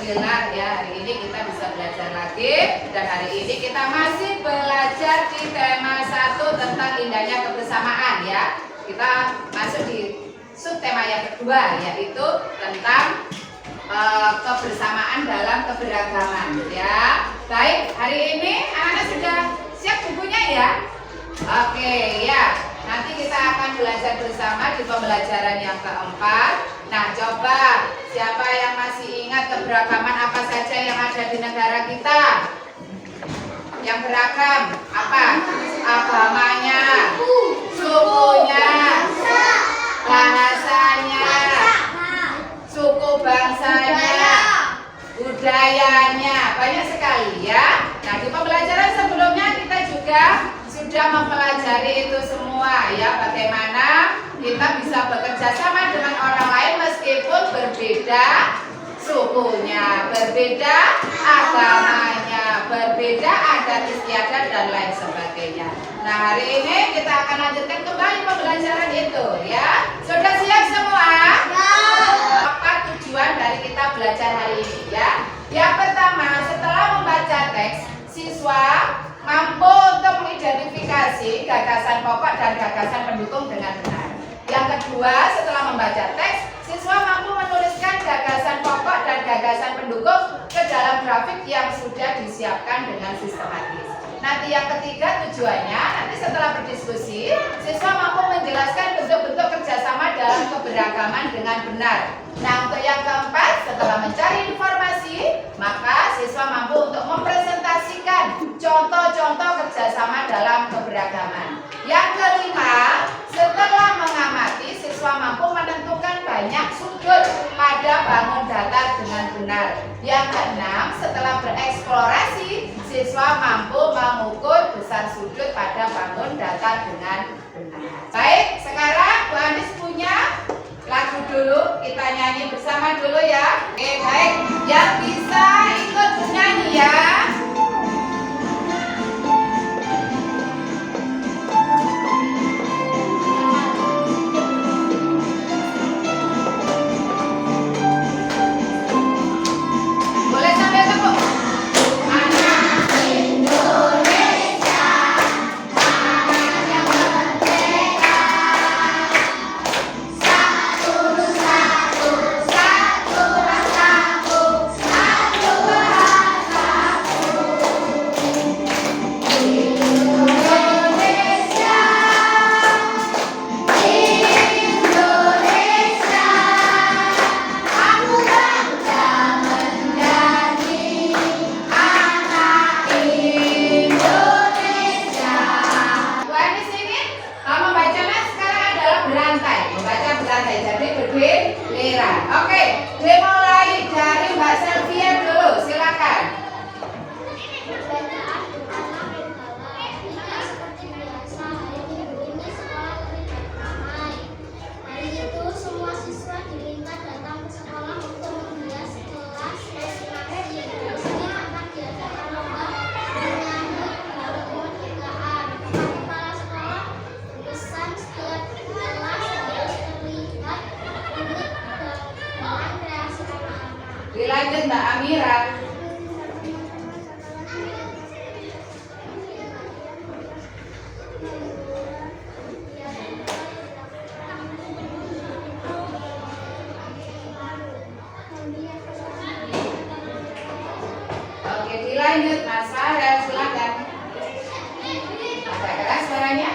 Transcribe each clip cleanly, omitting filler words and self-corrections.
Alhamdulillah ya, hari ini kita bisa belajar lagi. Dan hari ini kita masih belajar di tema 1 tentang indahnya kebersamaan ya. Kita masuk di subtema yang kedua, yaitu tentang kebersamaan dalam keberagaman ya. Baik, hari ini anak-anak sudah siap bukunya ya? Oke ya, nanti kita akan belajar bersama di pembelajaran yang keempat. Nah, coba siapa yang masih ingat keberagaman apa saja yang ada di negara kita? Yang beragam apa? Agamanya, sukunya, bahasanya, suku bangsanya, budayanya, banyak sekali ya. Nah, di pembelajaran sebelumnya kita juga sudah mempelajari itu semua ya, bagaimana kita bisa bekerja sama dengan orang lain meskipun berbeda sukunya, berbeda agamanya, berbeda adat istiadat dan lain sebagainya. Nah, hari ini kita akan lanjutkan kembali pembelajaran itu ya. Sudah siap semua? Ya. Apa tujuan dari kita belajar hari ini ya? Yang pertama, setelah membaca teks, siswa mampu untuk mengidentifikasi gagasan pokok dan gagasan pendukung dengan benar. Yang kedua, setelah membaca teks, siswa mampu menuliskan gagasan pokok dan gagasan pendukung ke dalam grafik yang sudah disiapkan dengan sistematis. Nanti yang ketiga tujuannya, nanti setelah berdiskusi, siswa mampu menjelaskan bentuk-bentuk kerjasama dalam keberagaman dengan benar. Nah, untuk yang keempat, setelah mencari informasi, maka siswa mampu untuk mempresentasikan contoh-contoh kerjasama dalam keberagaman. Yang kelima, setelah mengamati, siswa mampu menentukan banyak sudut pada bangun datar dengan benar. Yang keenam, setelah bereksplorasi, siswa mampu mengukur besar sudut pada bangun datar dengan benar. Baik, sekarang Bu Andis punya lagu dulu, kita nyanyi bersama dulu ya. Oke, baik, yang bisa ikut bernyanyi ya. Oke, dimulai dari Mbak Selvia dulu, silakan. Hari itu semua siswa diminta datang ke sekolah untuk menghias kelas. Biasanya akan diadakan lomba menyambut hari kemerdekaan. Kepala sekolah berpesan setiap kelas harus terlihat unik dengan kreasi anak-anak. Dilanjut Mbak Amira. Oke, dilanjut Mas Farel, silakan. Agak keras suaranya.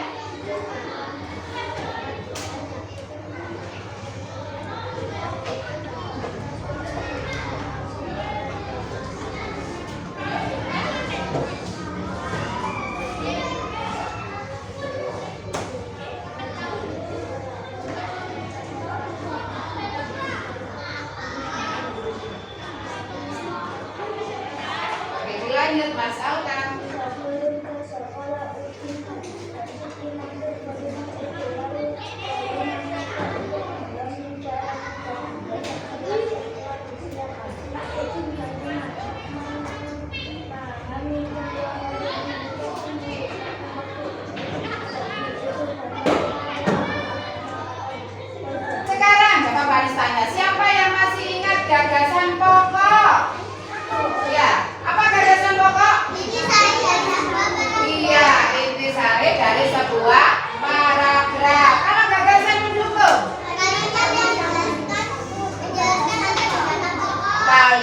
Oke, dilanjut Mas Alkan. Sebelum ke sekolah Sekarang coba Baris tanya, siapa yang masih ingat gagasan pokok?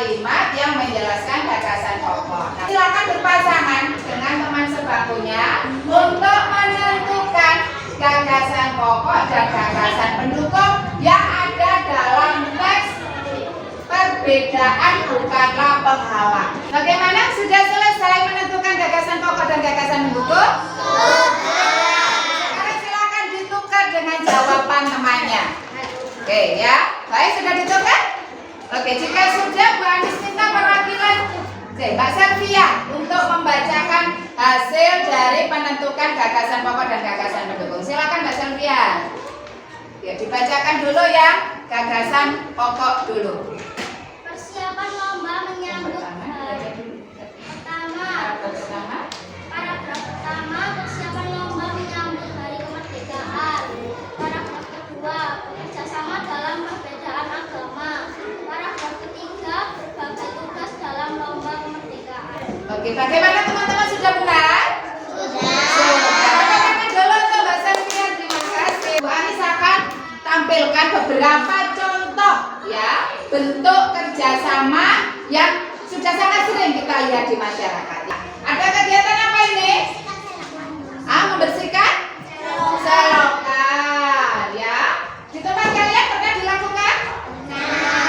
kalimat yang menjelaskan gagasan pokok. Nah, silakan berpasangan dengan teman sebangkunya untuk menentukan gagasan pokok dan gagasan pendukung yang ada dalam teks. Perbedaan bukanlah penghalang. Bagaimana? Sudah selesai menentukan gagasan pokok dan gagasan pendukung? Sekarang silakan ditukar dengan jawaban temannya. Oke ya, baik, sudah ditukar? Oke, jika sudah, Bu Anis minta perwakilan Mbak Selvia untuk membacakan hasil dari penentukan gagasan pokok dan gagasan pendukung. Silakan Mbak Selvia. Ya, dibacakan dulu ya, gagasan pokok dulu. Persiapan lomba menyambut hari pertama. Paragraf pertama, persiapan lomba menyambut hari kemerdekaan. Paragraf kedua, kerjasama dalam perbedaan agama. Paragraf ketiga, berbagai tugas dalam lomba kemerdekaan. Oke, bagaimana teman-teman, sudah benar? Sudah. Bagaimana dulu untuk Mbak Selvia? Terima kasih. Bu Anis akan tampilkan beberapa contoh ya bentuk kerjasama yang sudah sangat sering kita lihat di masyarakat. Ada kegiatan apa ini? Membersihkan selokan ya. Di tempat kalian pernah dilakukan?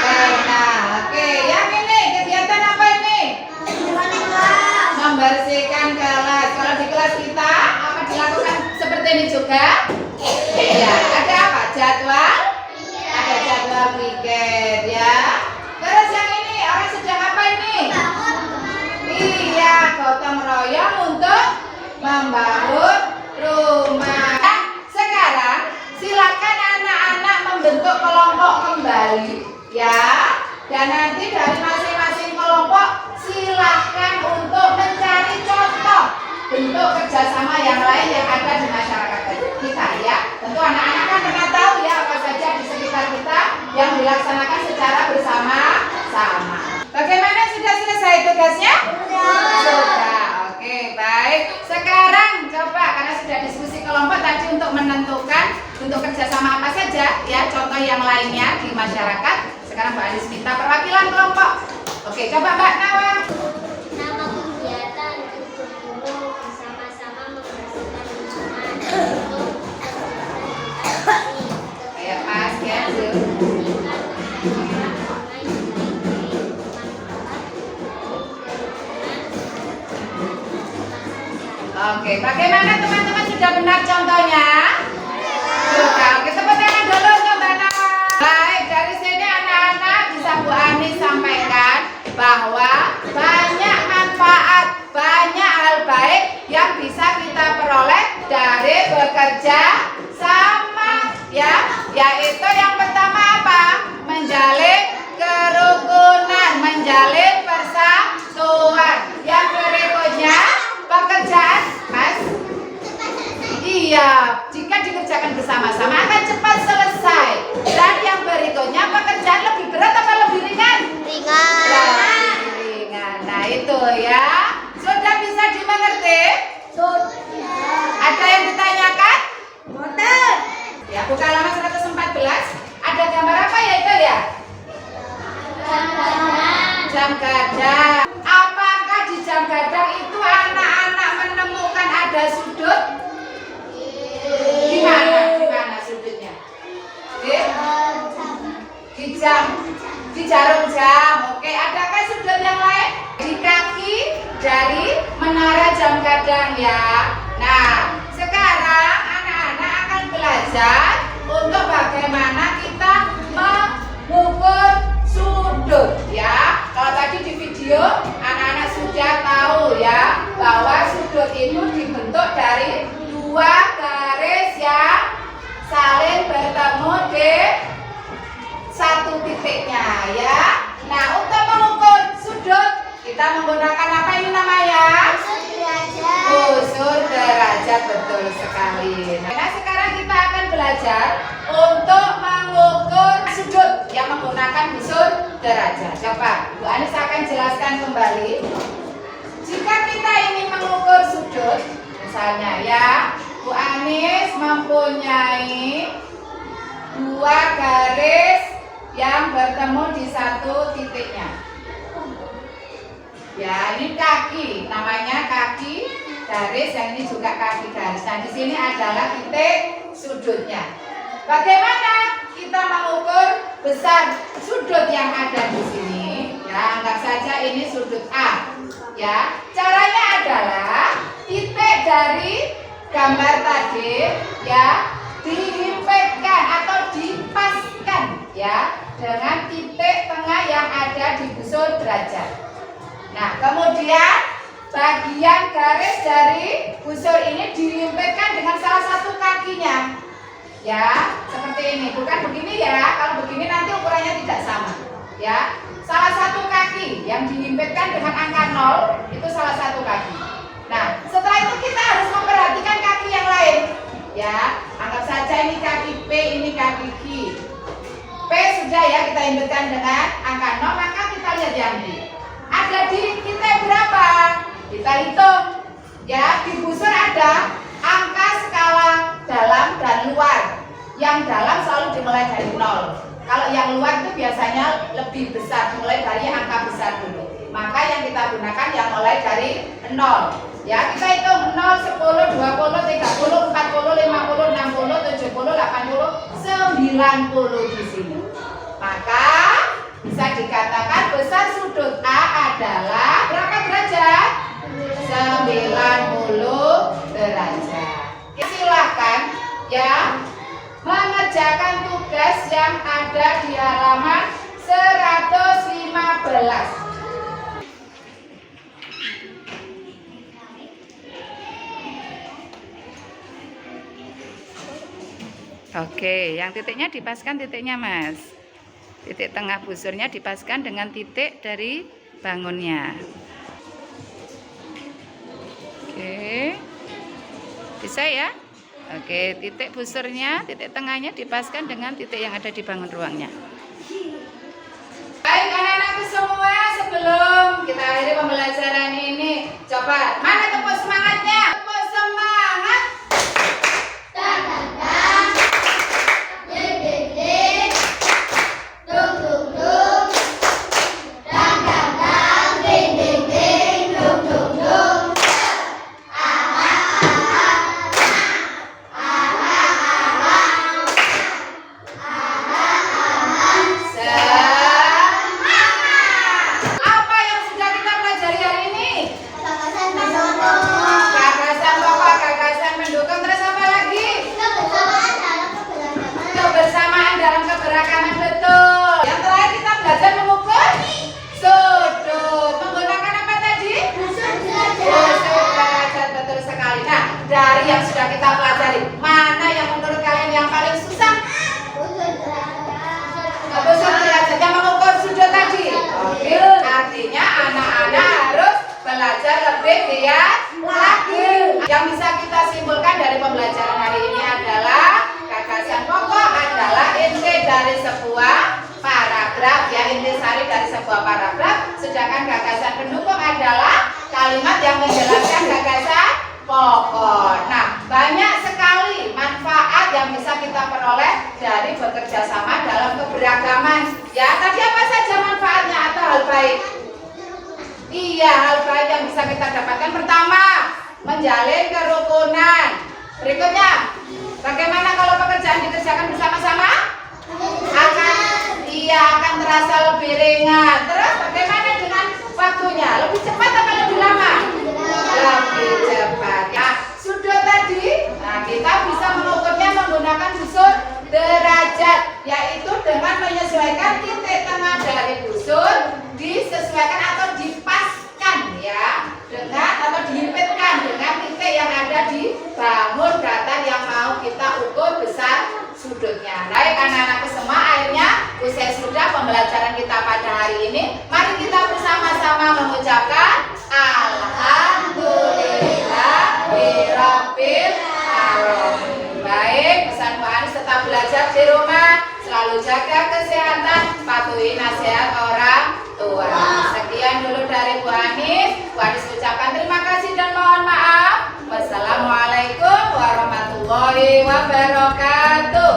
Pernah. Oke, yang ini kegiatan apa ini? Membersihkan kelas. Kalau di kelas kita apa dilakukan seperti ini juga? Ya, ada apa? Jadwal? Ada jadwal piket ya. Terus yang ini orang sedang apa ini? Iya, gotong royong untuk membangun rumah. Nah, sekarang silakan anak-anak membentuk kelompok kembali ya. Dan nanti dari masing-masing kelompok silakan untuk mencari contoh bentuk kerjasama yang lain yang ada di masyarakat kita ya. Tentu anak-anak kan pernah tahu ya apa saja di sekitar kita yang dilaksanakan secara bersama-sama. Bagaimana, sudah selesai tugasnya? Sudah. Oke, baik. Sekarang coba, karena sudah diskusi kelompok tadi untuk menentukan bentuk kerjasama apa saja ya, contoh yang lainnya di masyarakat. Sekarang Mbak Anis minta perwakilan kelompok. Oke, coba Mbak Nawa. Nama kegiatan berkumpul bersama-sama membersihkan lingkungan. Kayak pas ya, Zul. Oke, bagaimana teman-teman, sudah benar contohnya? Sudah. Oke, tepuk tangan dulu untuk Mbak Nawa. Baik, dari sini anak-anak bisa Bu Anis sampaikan bahwa banyak manfaat, banyak hal baik yang bisa kita peroleh dari bekerja sama ya. Yaitu yang pertama apa? Menjalin kerukunan, menjalin persatuan. Yang berikutnya pekerjaan, Mas. Iya, jika dikerjakan bersama-sama akan cepat selesai. Dan yang berikutnya pekerjaan lebih berat apa lebih ringan? Lebih ringan. Nah itu ya. Sudah bisa dimengerti? Ada yang ditanyakan? Ya, buka halaman 114. Ada gambar apa ya itu ya? Jam gadang. Apakah di jam gadang itu anak-anak menemukan ada sudut? Di mana sudutnya? Di jarum jam. Oke, adakah sudut yang lain? Di kaki dari menara jam gadang ya. Nah, sekarang anak-anak akan belajar untuk bagaimana kita mengukur sudut ya. Kalau tadi di video anak-anak sudah tahu ya bahwa sudut itu dibentuk dari dua garis yang saling bertemu di satu titiknya ya. Nah, untuk mengukur sudut kita menggunakan apa ini namanya? Unsur derajat, betul sekali. Nah, sekarang kita akan belajar untuk mengukur sudut yang menggunakan unsur derajat. Coba Bu Anis akan jelaskan kembali. Jika kita ingin mengukur sudut, misalnya ya, Bu Anis mempunyai dua garis yang bertemu di satu titiknya. Ya, ini kaki, namanya kaki garis, yang ini juga kaki garis. Nah, di sini adalah titik sudutnya. Bagaimana kita mengukur besar sudut yang ada di sini? Ya, anggap saja ini sudut A. Ya, caranya adalah titik dari gambar tadi ya dihimpitkan atau dipaskan ya dengan titik tengah yang ada di busur derajat. Nah, kemudian bagian garis dari busur ini dihimpitkan dengan salah satu kakinya. Ya, seperti ini. Bukan begini ya. Kalau begini nanti ukurannya tidak sama. Ya, salah satu kaki yang dihimpitkan dengan angka 0 itu salah satu kaki. Nah, setelah itu kita harus memperhatikan kaki yang lain. Ya, anggap saja ini kaki P, ini kaki Q. P sudah ya kita himpitkan dengan angka 0, maka kita lihat yang D. Ada di titik berapa? Kita hitung. Ya, di busur ada angka skala dalam dan luar. Yang dalam selalu dimulai dari 0. Kalau yang luar itu biasanya lebih besar, dimulai dari angka besar dulu. Maka yang kita gunakan yang mulai dari 0. Ya, kita hitung 0, 10, 20, 30, 40, 50, 60, 70, 80, 90 di sini. Maka bisa dikatakan besar sudut A adalah berapa derajat? 90 derajat. Silakan ya mengerjakan tugas yang ada di halaman 115. Oke, yang titiknya dipaskan titiknya, Mas. Titik tengah busurnya dipaskan dengan titik dari bangunnya. Oke. Bisa ya? Oke, titik busurnya, titik tengahnya dipaskan dengan titik yang ada di bangun ruangnya. Baik anak-anakku semua, sebelum kita akhiri pembelajaran ini, coba mana tepuk semangatnya? Tepuk semangat. Dari yang sudah kita pelajari, mana yang menurut kalian yang paling susah? Busur derajat yang mengukur sudut tadi. Oke, artinya anak-anak harus belajar lebih giat lagi. Yang bisa kita simpulkan dari pembelajaran hari ini adalah gagasan pokok adalah inti dari sebuah paragraf, ya, inti sari dari sebuah paragraf. Sedangkan gagasan pendukung adalah kalimat yang menjelaskan gagasan pokok. Nah, banyak sekali manfaat yang bisa kita peroleh dari bekerja sama dalam keberagaman. Ya, tadi apa saja manfaatnya atau hal baik? Iya, hal baik yang bisa kita dapatkan. Pertama, menjalin kerukunan. Berikutnya, bagaimana kalau pekerjaan dikerjakan bersama-sama? Akan terasa lebih ringan. Terus bagaimana dengan waktunya? Lebih cepat atau lebih lama? Lebih cepat. Nah, sudut tadi, nah kita bisa mengukurnya menggunakan busur derajat, yaitu dengan menyesuaikan titik tengah dari busur, disesuaikan atau dipaskan ya, dengan atau dihimpitkan dengan titik yang ada di bangun datar yang mau kita ukur besar sudutnya. Baik anak-anakku semua, akhirnya usai sudah pembelajaran kita pada hari ini. Mari kita bersama-sama mengucapkan Alhamdulillahirabbil alamin. Baik, pesan Bu Anis tetap belajar di rumah, selalu jaga kesehatan, patuhi nasihat orang tua. Sekian dulu dari Bu Anis. Bu Anis ucapkan terima kasih dan mohon maaf. Wassalamualaikum warahmatullahi wabarakatuh.